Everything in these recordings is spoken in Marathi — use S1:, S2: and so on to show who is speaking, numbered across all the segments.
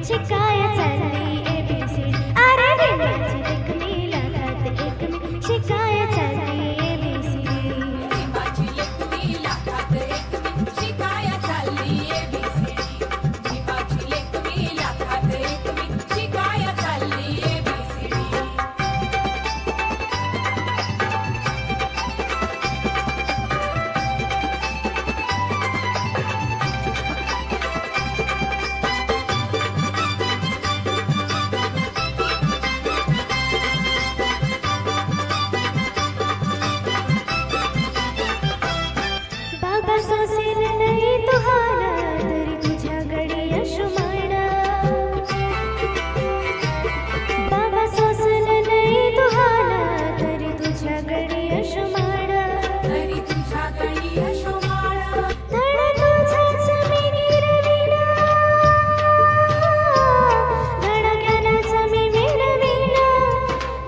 S1: शिकाय चालली ABCD. अरे लिंबाची लेकमी लाखात एकमी शिकाय चालली ABCD.
S2: लिंबाची लेकमी लाखात एकमी शिकाय चालली ABCD. लिंबाची लेकमी लाखात एकमी शिकाय चालली ABCD.
S1: बाबा सोसेल नाही तुहाला तरी तुझ्या गडी यशमान. बाबा सोसेल नाही तुहाला तरी तुझ्या गडी यशमान.
S2: तरी तुझ्या गळी यशोमाळ
S1: धड तुझाच मी गिरविला, धडक्यानाच मी मिरविला.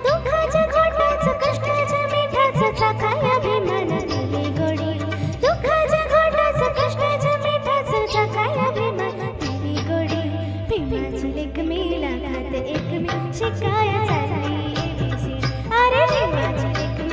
S1: दुःखाच्या खोटाचं कष्टाच्या मिठाचं चाखाय अभिमान दिली गोडी. दुःखाच्या खोटाचं कष्टाच्या मिठाचं चाखाय अभिमान दिली गोडी. लिंबाची लेकमी लाखात एकमी शिकाय चालली ABCD. अरे लिंबाची लेकमी